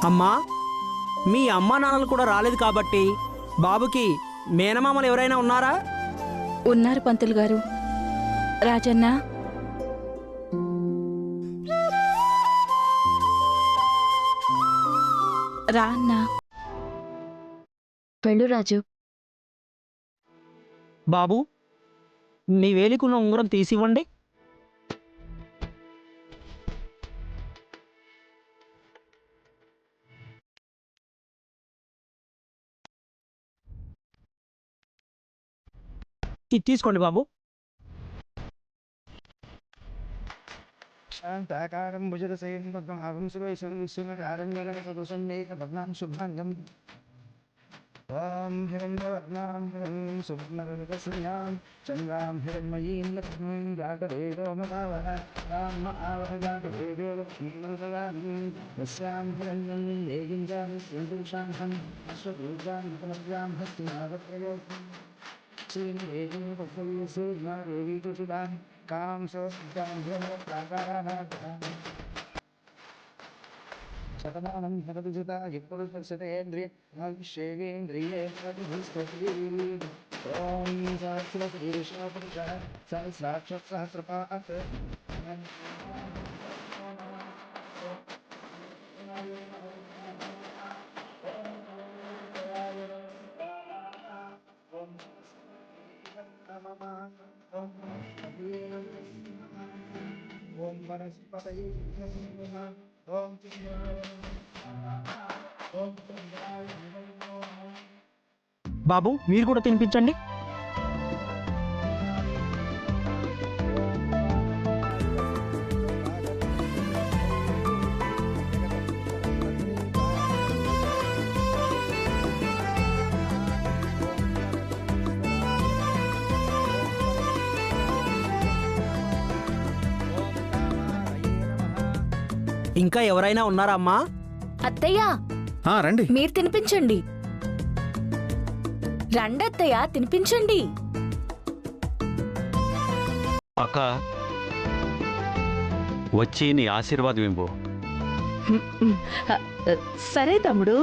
అమ్మా, మీ అమ్మా నాన్నలు కూడా రాలేదు కాబట్టి బాబుకి మేనమామలు ఎవరైనా ఉన్నారా? ఉన్నారు పంతులు గారు. రాజన్న, రా అన్నా. వెళ్ళు రాజు. బాబు, నీ వేలికున్న ఉంగరం తీసివ్వండి. ఇది తీసుకోండి బాబు. శాంతాకారం భుజగశయనం పద్మనాభం సురేశం సుందరారం గగనసదృశం మేఘవర్ణం శుభాంగం ఓం హిరణ్యవర్ణాం హిరణ్యం సువర్ణరజస్యాం చంద్రాం హిరణ్మయీం లక్ష్మీం జాతవేదో మహావహ రామ ఆవహ జాతవేదో లక్ష్మీం సదాం యస్యాం హిరణ్యం దేగిం జామి సింధుషాంహం అశ్వదూర్గాం పునర్గాం హస్తినావత్రయో శ్రీనివేదం పశువు సూర్యదేవీ తుషుదాం కాం సోదాం శతమానం జగదుజుత ఎప్పుడు దర్శతేంద్రియ అభిషేకేంద్రియే ఓం సహస్రశీర్షపురుష సహస్రాక్ష సహస్రపాత్ ఓం వనస్పతయే ఓం బాబు, మీరు కూడా తినిపించండి. ఇంకా ఎవరైనా ఉన్నారా అమ్మా? అత్తయ్య, రండి. మీరు తినిపించండి. రండి అత్తయ్య, తినిపించండి. అక్క, వచ్చి నీ ఆశీర్వాదం ఇవ్వు. సరే తమ్ముడు.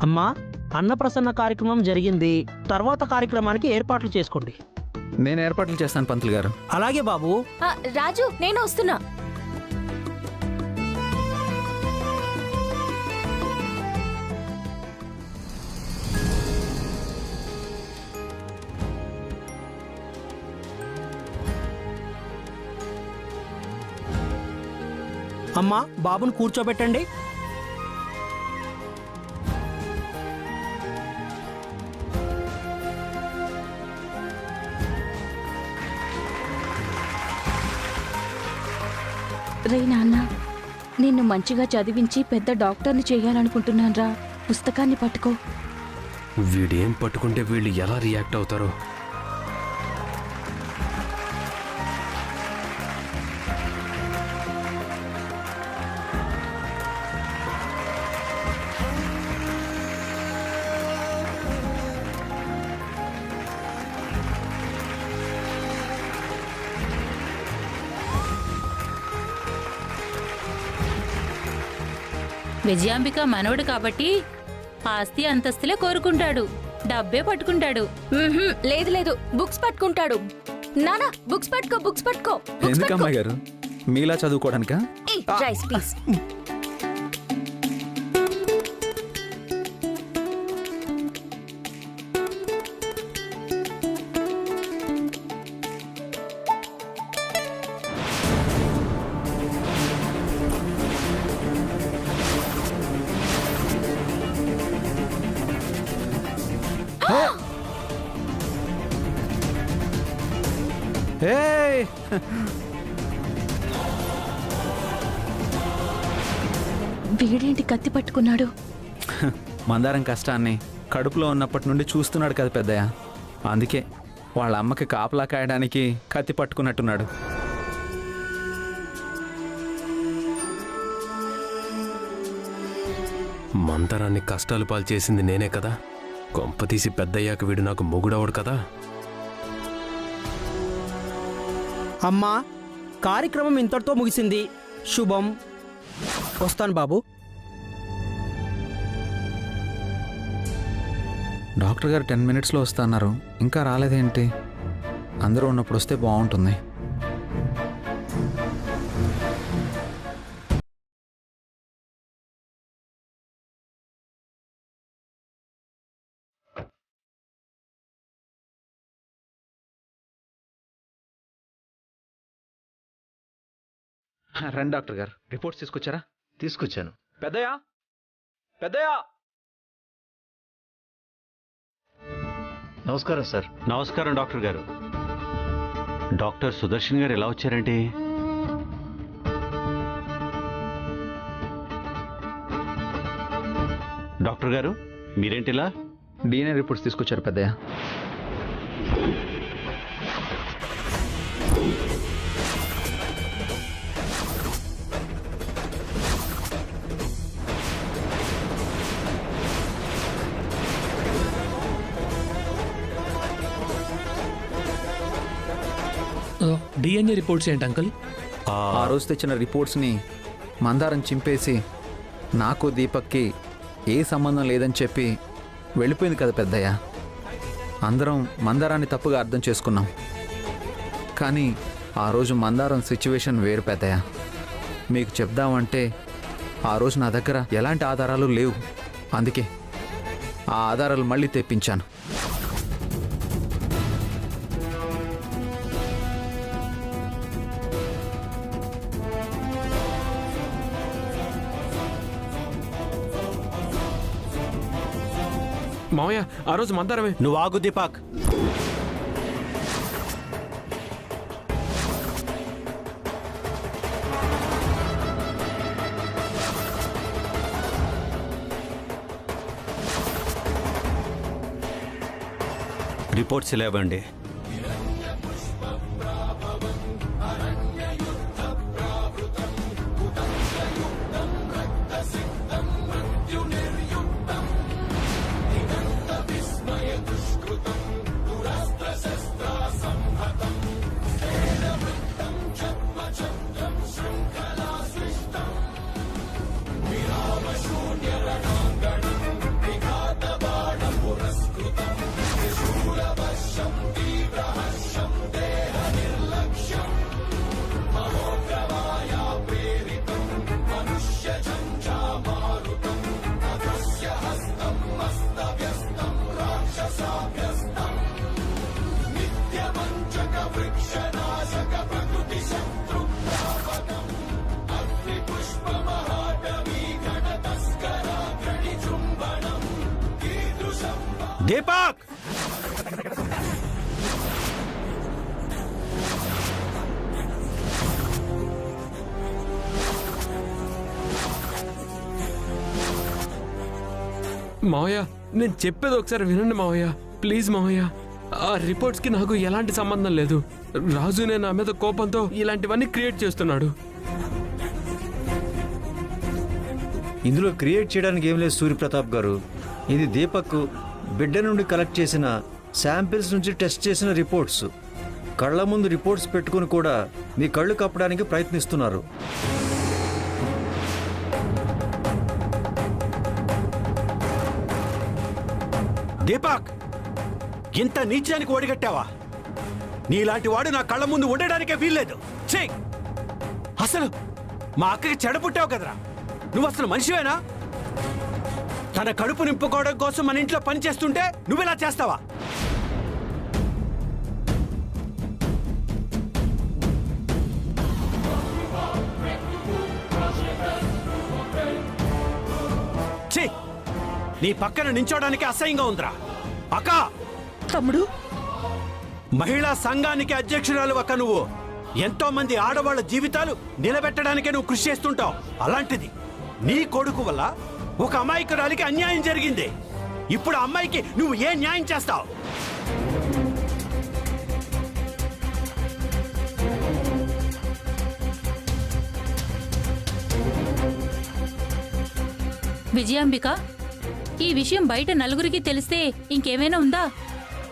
అమ్మా, అన్నప్రసన్న కార్యక్రమం జరిగింది. తర్వాత కార్యక్రమానికి ఏర్పాట్లు చేసుకోండి. నేను ఏర్పాట్లు చేస్తాను పంతులు గారు. అలాగే బాబు. రాజు, నేను వస్తున్నా. అమ్మా, బాబును కూర్చోబెట్టండి. రే నాన్న, నిన్ను మంచిగా చదివించి పెద్ద డాక్టర్ని చేయాలనుకుంటున్నాన్రా. పుస్తకాన్ని పట్టుకో. వీడేం పట్టుకుంటే వీళ్ళు ఎలా రియాక్ట్ అవుతారో. విజయాంబిక మనవడు కాబట్టి ఆస్తి అంతస్తులే కోరుకుంటాడు, డబ్బే పట్టుకుంటాడు. లేదు లేదు, బుక్స్ పట్టుకుంటాడు. నానా, బుక్స్ పట్టుకో, బుక్స్ పట్టుకో. ఎందుకమ్మాయి గారు, మీలా చదువుకోవడానికా? Rice please. వీడేంటి కత్తి పట్టుకున్నాడు? మందారం కష్టాన్ని కడుపులో ఉన్నప్పటి నుండి చూస్తున్నాడు కదా పెద్దయ్య. అందుకే వాళ్ళ అమ్మకి కాపలా కాయడానికి కత్తి పట్టుకున్నట్టున్నాడు. మందరాన్ని కష్టాలు పాలు చేసింది నేనే కదా. కొంపతీసి పెద్దయ్యాక వీడు నాకు మొగుడవడు కదా. అమ్మా, కార్యక్రమం ఇంతటితో ముగిసింది. శుభం. వస్తాను బాబు. డాక్టర్ గారు 10 minutesలో వస్తున్నారు, ఇంకా రాలేదేంటి? అందరూ ఉన్నప్పుడు వస్తే బాగుంటుంది. రండి డాక్టర్ గారు, రిపోర్ట్స్ తీసుకొచ్చారా? తీసుకొచ్చాను. పెద్దయ్యా, పెద్దయ్యా. నమస్కారం సార్. నమస్కారం డాక్టర్ గారు. డాక్టర్ సుదర్శన్ గారు ఎలా వచ్చారండి? డాక్టర్ గారు మీరేంటిలా? DNA రిపోర్ట్స్ తీసుకొచ్చారు పెద్దయ్య. డిఎన్ఏ రిపోర్ట్స్ ఏంటి అంకుల్? ఆ రోజు తెచ్చిన రిపోర్ట్స్ని మందారం చింపేసి నాకు దీపక్కి ఏ సంబంధం లేదని చెప్పి వెళ్ళిపోయింది కదా పెద్దయ్య. అందరం మందారాన్ని తప్పుగా అర్థం చేసుకున్నాం. కానీ ఆ రోజు మందారం సిచ్యువేషన్ వేరు పెద్దయ్య. మీకు చెప్దామంటే ఆ రోజు నా దగ్గర ఎలాంటి ఆధారాలు లేవు. అందుకే ఆ ఆధారాలు మళ్ళీ తెప్పించాను. మావయ్య, ఆ రోజు మందారమే. నువ్వు ఆగు దీపక్. రిపోర్ట్స్ ఇలా ఇవ్వండి. దీపక్, మావయ్య, నేను చెప్పేది ఒకసారి వినండి మావయ్య, ప్లీజ్ మావయ్య. ఆ రిపోర్ట్స్కి నాకు ఎలాంటి సంబంధం లేదు. రాజునే నా మీద కోపంతో ఇలాంటివన్నీ క్రియేట్ చేస్తున్నాడు. ఇందులో క్రియేట్ చేయడానికి ఏం లేదు సూర్యప్రతాప్ గారు. ఇది దీపక్ బిడ్డ నుండి కలెక్ట్ చేసిన శాంపిల్స్ నుంచి టెస్ట్ చేసిన రిపోర్ట్స్. కళ్ళ ముందు రిపోర్ట్స్ పెట్టుకుని కూడా మీ కళ్ళు కప్పడానికి ప్రయత్నిస్తున్నారు. దీపక్, ఇంత నీచానికి ఓడిగట్టావా? నీలాంటి వాడు నా కళ్ళ ముందు ఉండడానికే వీల్లేదు. ఛీ! అసలు మా అక్కకి చెడపుట్టావు కదరా. నువ్వు అసలు మనిషివేనా? తన కడుపు నింపుకోవడం కోసం మన ఇంట్లో పని చేస్తుంటే నువ్వెలా చేస్తావా? ఛీ! నీ పక్కన నించోడానికి అసహ్యంగా ఉందిరా. అక్క, తమ్ముడు, మహిళా సంఘానికి అధ్యక్షురాలు అక్క నువ్వు. ఎంతో మంది ఆడవాళ్ల జీవితాలు నిలబెట్టడానికే నువ్వు కృషి చేస్తుంటావు. అలాంటిది నీ కొడుకు వల్ల ఒక అమాయకురాలికి అన్యాయం జరిగింది. ఇప్పుడు ఆ అమ్మాయికి నువ్వు ఏ న్యాయం చేస్తావు? విజయాంబిక, ఈ విషయం బయట నలుగురికి తెలిస్తే ఇంకేమైనా ఉందా?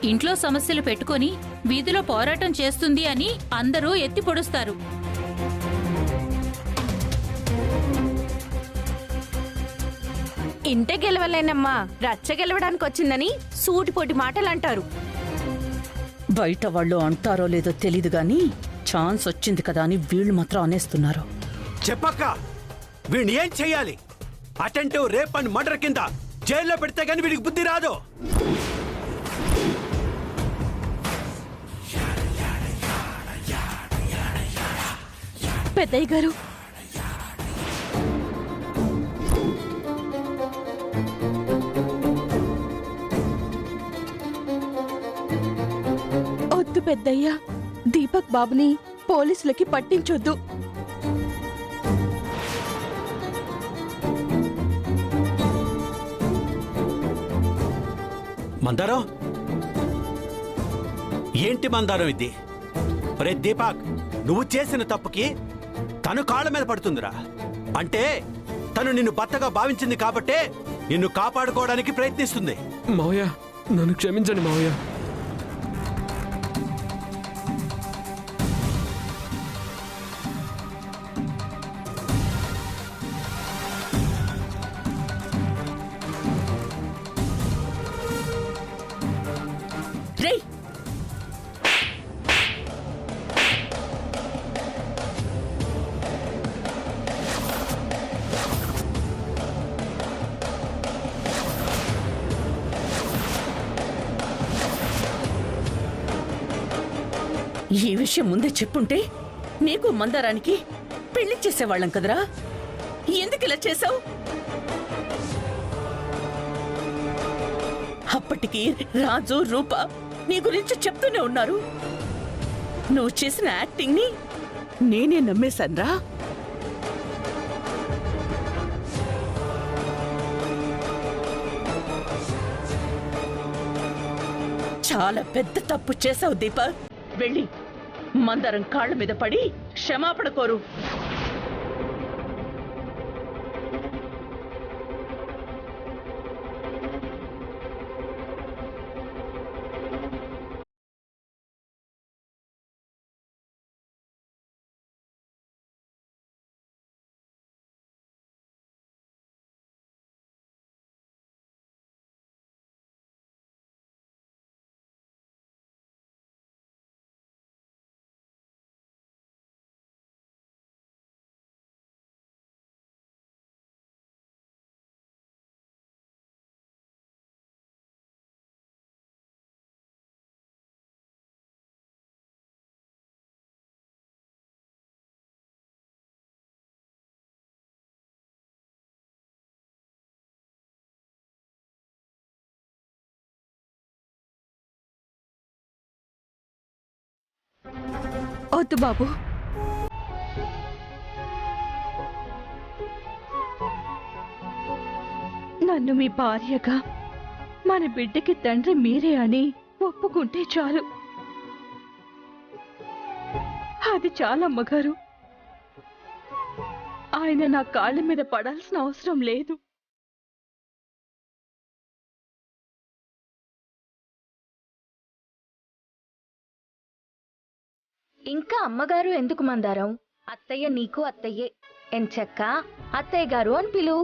ఇంట్లో సమస్యలు పెట్టుకొని వీధిలో పోరాటం చేస్తుంది అని అందరూ ఎత్తి పొడుస్తారు. ఇంటే గెలవలేనమ్మా, రచ్చ గెలవడానికి వచ్చిందని సూటిపోటి మాటలు అంటారు. బయట వాళ్ళు అంటారో లేదో తెలీదు గాని ఛాన్స్ వచ్చింది కదా అని వీళ్ళు మాత్రం అనేస్తున్నారు. చెప్పక్క, వీడిని ఏం చెయ్యాలి? అటెంటివ్ రేప్ అండ్ మర్డర్ కింద జైల్లో పెడితే గానీ వీడికి బుద్ధి రాదు. పెద్దయ్య గారు, వద్దు పెద్దయ్య, దీపక్ బాబుని పోలీసులకి పట్టించొద్దు. మందారం, ఏంటి మందారం ఇది? రే దీపక్, నువ్వు చేసిన తప్పుకి తను కాళ్ళ మీద పడుతుందిరా. అంటే తను నిన్ను భర్తగా భావించింది కాబట్టే నిన్ను కాపాడుకోవడానికి ప్రయత్నిస్తుంది. మావయ్య, నన్ను క్షమించండి మావయ్య. రేయ్, ఈ విషయం ముందే చెప్పుంటే నీకు మందారానికి పెళ్లి చేసేవాళ్ళం కదరా. ఎందుకు ఇలా చేశావు? అప్పటికి రాజు, రూప నీ గురించి చెప్తూనే ఉన్నారు. నువ్వు చేసిన యాక్టింగ్ ని నేనే నమ్మేశాన్రా. చాలా పెద్ద తప్పు చేశావు దీపక్. వెళ్ళి మందరం కాళ్ళ మీద పడి క్షమాపణ కోరు. వద్దు బాబు, నన్ను మీ భార్యగా, మన బిడ్డకి తండ్రి మీరే అని ఒప్పుకుంటే చాలు. అది చాలమ్మగారు. ఆయన నా కాళ్ళ మీద పడాల్సిన అవసరం లేదు. ఇంకా అమ్మగారు ఎందుకు మందారం? అత్తయ్య నీకు అత్తయ్యే. ఎంచక్క అత్తయ్య గారు అని పిలు.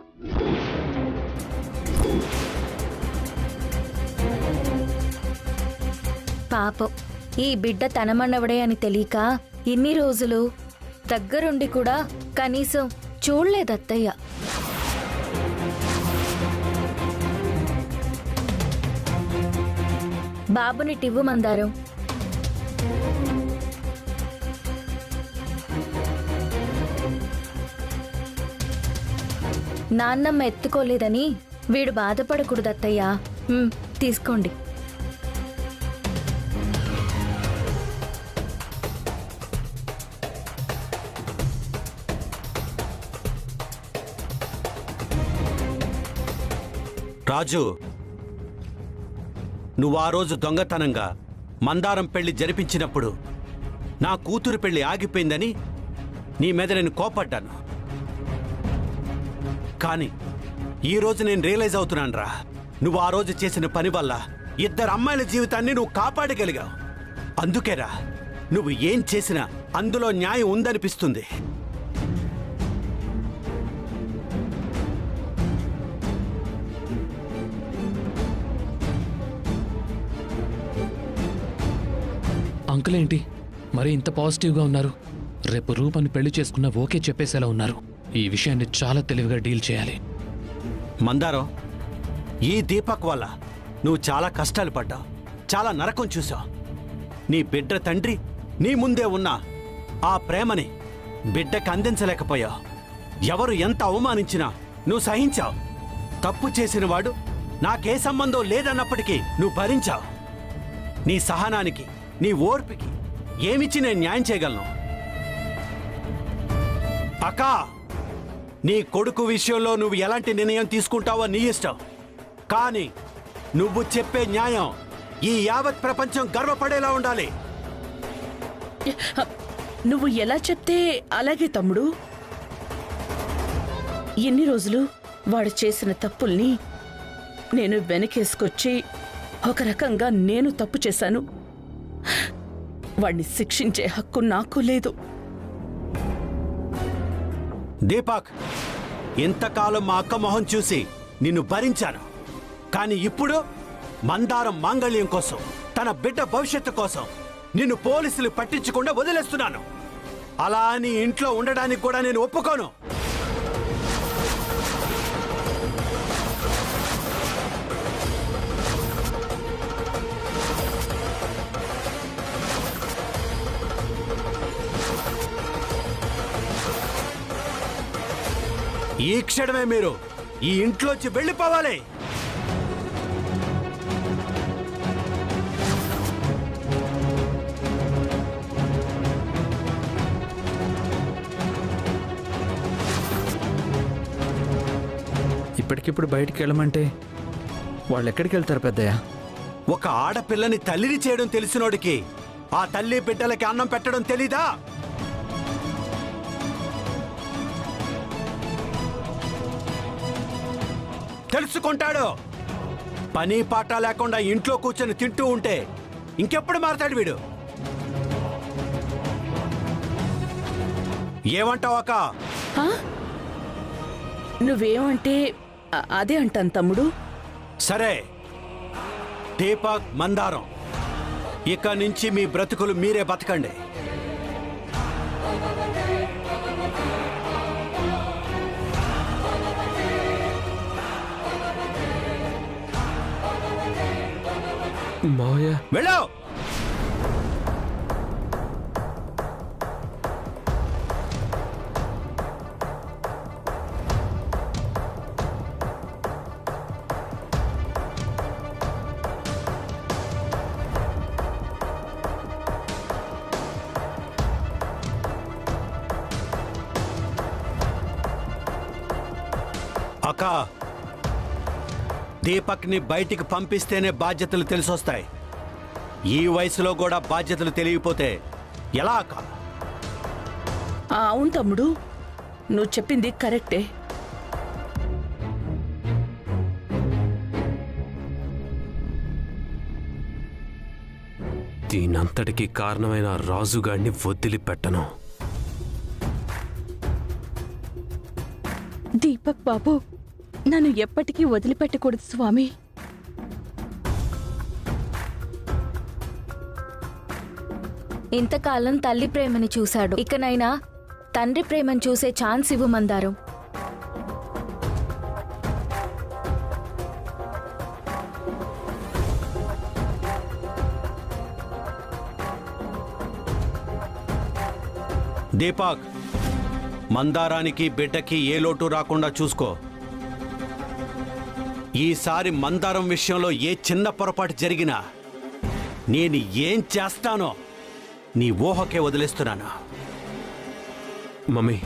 పాపం, ఈ బిడ్డ తనమన్నవడే అని తెలియక ఇన్ని రోజులు దగ్గరుండి కూడా కనీసం చూడలేదు అత్తయ్య. బాబుని టివ్వు మందారం. నాన్నమ్మ ఎత్తుకోలేదని వీడు బాధపడకూడదు అత్తయ్య. తీసుకోండి. రాజు, నువ్వు ఆ రోజు దొంగతనంగా మందారం పెళ్లి జరిపించినప్పుడు నా కూతురు పెళ్లి ఆగిపోయిందని నీ మీద నేను కోపడ్డాను. కానీ ఈరోజు నేను రియలైజ్ అవుతున్నాను రా, నువ్వు ఆ రోజు చేసిన పని వల్ల 2 అమ్మాయిల జీవితాన్ని నువ్వు కాపాడగలిగావు. అందుకేరా నువ్వు ఏం చేసినా అందులో న్యాయం ఉందనిపిస్తుంది. అంకుల్ ఏంటి మరి ఇంత పాజిటివ్గా ఉన్నారు? రేపు రూపాన్ని పెళ్లి చేసుకున్న ఓకే చెప్పేసేలా ఉన్నారు. ఈ విషయాన్ని చాలా తెలివిగా డీల్ చేయాలి. మందారం, ఈ దీపక్ వల్ల నువ్వు చాలా కష్టాలు పడ్డావు, చాలా నరకం చూసావు. నీ బిడ్డ తండ్రి నీ ముందే ఉన్నా ఆ ప్రేమని బిడ్డకు అందించలేకపోయావు. ఎవరు ఎంత అవమానించినా నువ్వు సహించావు. తప్పు చేసిన వాడు నాకే సంబంధం లేదన్నప్పటికీ నువ్వు భరించావు. నీ సహనానికి, నీ ఓర్పుకి ఏమిచ్చి నేను న్యాయం చేయగలను? అక్కా, నీ కొడుకు విషయంలో నువ్వు ఎలాంటి నిర్ణయం తీసుకుంటావో నీ ఇష్టం. కానీ నువ్వు చెప్పే న్యాయం ఈ యావత్ ప్రపంచం గర్వపడేలా ఉండాలి. నువ్వు ఎలా చెప్తే అలాగే తమ్ముడు. ఎన్ని రోజులు వాడు చేసిన తప్పుల్ని నేను వెనకేసుకొచ్చి ఒక రకంగా నేను తప్పు చేశాను. వాణ్ణి శిక్షించే హక్కు నాకు లేదు. దీపక్, ఇంతకాలం మా అక్క మొహం చూసి నిన్ను భరించాను. కానీ ఇప్పుడు మందారం మాంగళ్యం కోసం, తన బిడ్డ భవిష్యత్తు కోసం నిన్ను పోలీసులు పట్టించకుండా వదిలేస్తున్నాను. అలా అని ఇంట్లో ఉండడానికి కూడా నేను ఒప్పుకోను. ఈ క్షణమే మీరు ఈ ఇంట్లోంచి వెళ్ళిపోవాలి. ఇప్పటికిప్పుడు బయటికి వెళ్ళమంటే వాళ్ళు ఎక్కడికి వెళ్తారు పెద్దయ్య? ఒక ఆడపిల్లని తల్లిని చేయడం తెలిసినోడికి ఆ తల్లి బిడ్డలకి అన్నం పెట్టడం తెలీదా? తెలుసుకుంటాడు. పని పాట లేకుండా ఇంట్లో కూర్చొని తింటూ ఉంటే ఇంకెప్పుడు మారతాడు వీడు? ఏమంటావు అక్క? నువ్వేమంటే అదే అంటాను తమ్ముడు. సరే, దీపక్, మందారం, ఇక నుంచి మీ బ్రతుకులు మీరే బతకండి. మావయ్య, వెళ్ళు. అక్క, దీపక్ని బయటికి పంపిస్తేనే బాధ్యతలు తెలిసొస్తాయి. ఈ వయసులో కూడా బాధ్యతలు తెలియకపోతే ఎలా అక్క? అవును తమ్ముడు, నువ్వు చెప్పింది కరెక్టే. దీనంతటికీ కారణమైన రాజుగాడిని వదిలిపెట్టను. దీపక్ బాబు, నన్ను ఎప్పటికీ వదిలిపెట్టకూడదు స్వామి. ఇంతకాలం తల్లి ప్రేమని చూశాడు, ఇకనైనా తండ్రి ప్రేమను చూసే ఛాన్స్ ఇవ్వు మందారం. దీపక్, మందారానికి బిడ్డకి ఏ లోటు రాకుండా చూసుకో. ఈసారి మందారం విషయంలో ఏ చిన్న పొరపాటు జరిగినా నేను ఏం చేస్తానో నీ ఊహకే వదిలేస్తున్నాను. మమ్మీ,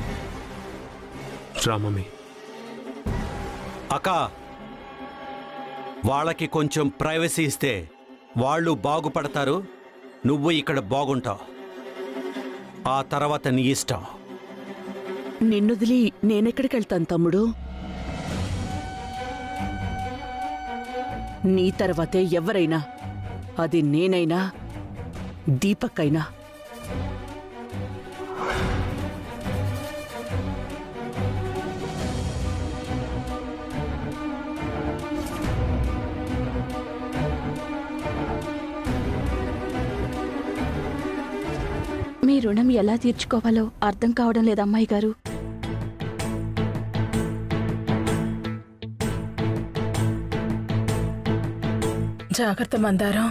రా మమ్మీ. అక్క, వాళ్ళకి కొంచెం ప్రైవసీ ఇస్తే వాళ్ళు బాగుపడతారు, నువ్వు ఇక్కడ బాగుంటావు. ఆ తర్వాత నీ ఇష్టం. నిన్నుదిలి నేనెక్కడికెళ్తాను తమ్ముడు? నీ తర్వాతే ఎవరైనా, అది నేనైనా దీపక్ అయినా. మీ రుణం ఎలా తీర్చుకోవాలో అర్థం కావడం లేదు అమ్మాయి గారు. జాగ్రత్త మందారం.